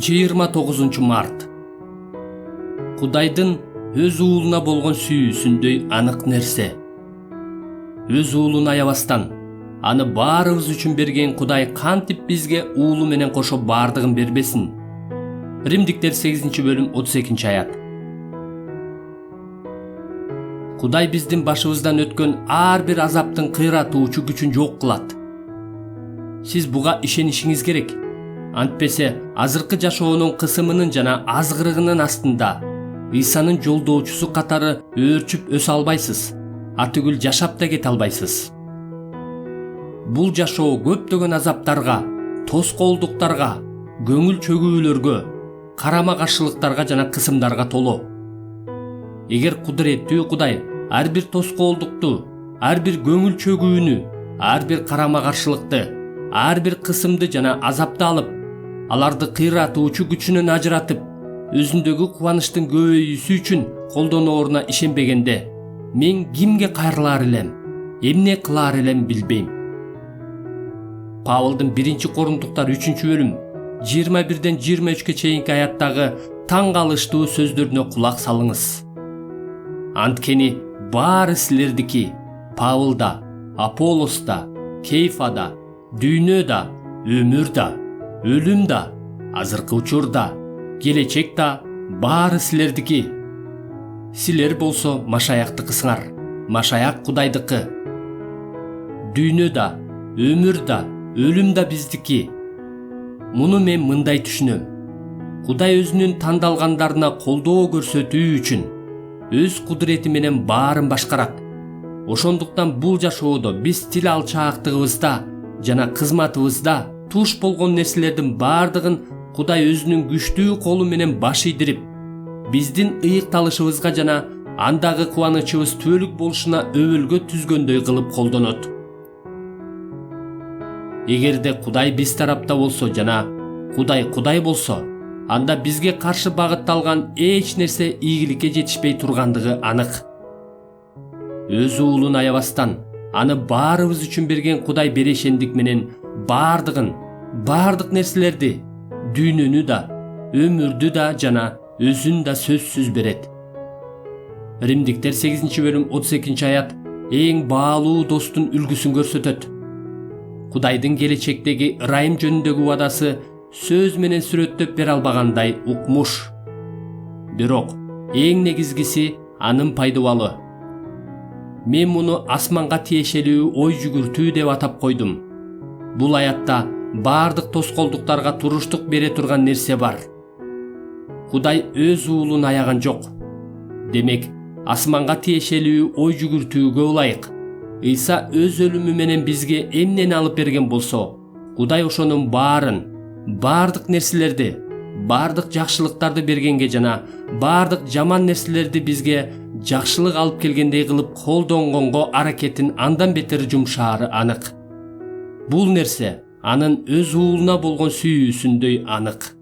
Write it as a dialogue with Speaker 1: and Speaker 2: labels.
Speaker 1: 29 март. Кудайдын өз уулуна болгон сүйүүсүндөй анык нерсе. Өз уулун аябастан, аны баарыбыз үчүн берген Кудай кантип бизге уулу менен кошо бардыгын бербесин. Римдиктер 8-бөлүм 32-аят. Кудай биздин башыбыздан өткөн ар бир азаптын кыйратуучу күчүн жок кылат. Сиз буга ишенишиңиз керек. Антпесе азыркы жашоонун кысымынын жана азгырыгынын астында Ыйсанын жолдоочусу катары өөрчүп өсө албайсыз. Атүгүл жашап да кете албайсыз. Бул жашоо көптөгөн азаптарга, тоскоолдуктарга, көңүл чөгүүлөргө, карама каршылыктарга жана кысымдарга толуу. Эгер кудуреттүү Кудай ар бир тоскоолдукту, ар бир көңүл чөгүүнү, ар бир карама каршылыкты, ар бир кысымды жана азапты алып, аларды кыйратуучу күчүнөн ажыратып, өзүндөгү кубанычтын көбөйүүсү үчүн колдонооруна ишенбегенде, мен кимге кайрылар элем, эмне кылар элем билбейм. Павылдын 1-Корунтуктар 3-бөлүм 21-ден 23-ке чейинки аяттагы таң калыштуу сөздөрүнө кулак салыңыз. Анткени баары силердики, Павылда, Аполлоста, Кейфада, дүйнө да, өмүр да, өлүм да, азыркы учурда, келечек да, баары силердики. Силер болсо Машаяктыкысыңар, Машаяк Кудайдыкы. Дүйнө да, өмүр да, өлүм да биздики. Муну мен мындай түшүнөм. Кудай өзүнүн тандалгандарына колдоо көрсөтүү үчүн өз кудурети менен баарын башкарат. Ошондуктан бул жашоодо биз тил алчаактыгыбызда жана кызматыбызда туш болгон нерселердин баардыгын Кудай өзүнүн күчтүү колу менен баш ийдирип, биздин ыйыкталышыбызга жана андагы кубанычыбыз түбөлүк болушуна өбөлгө түзгөндөй кылып колдонот. Эгерде Кудай биз тарапта болсо жана Кудай болсо, анда бизге каршы багытталган эч нерсе ийгиликке жетишпей тургандыгы анык. Өз уулун аябастан, аны баарыбыз үчүн берген Кудай берешендик менен бардык нерселерди, дүйнөнү да, өмүрдү да жана өзүн да сөзсүз берет. Римдиктер 8-бөлүм 32-аят эң баалуу достун үлгүсүн көрсөтөт. Кудайдын келечектеги ырайым жөнүндөгү убадасы сөз менен сүрөттөп бере албагандай укмуш. Бирок эң негизгиси анын пайдубалы. Мен муну асманга тиешелүү ой жүгүртүү деп атап койдум. Бул аятта бардык тоскоолдуктарга туруштук бере турган нерсе бар. Кудай өз уулун аяган жок. Демек, асманга тиешелүү ой жүгүртүүгө ылайык Ыйса өз өлүмү менен бизге эмнени алып берген болсо, Кудай ошонун бардык нерселерди, бардык жакшылыктарды бергенге жана бардык жаман нерселерди бизге жакшылык алып келгендей кылып колдонгонго аракетин андан бетер жумшаары анык. Бул нерсе анын өз уулуна болгон сүйүүсүндөй анык.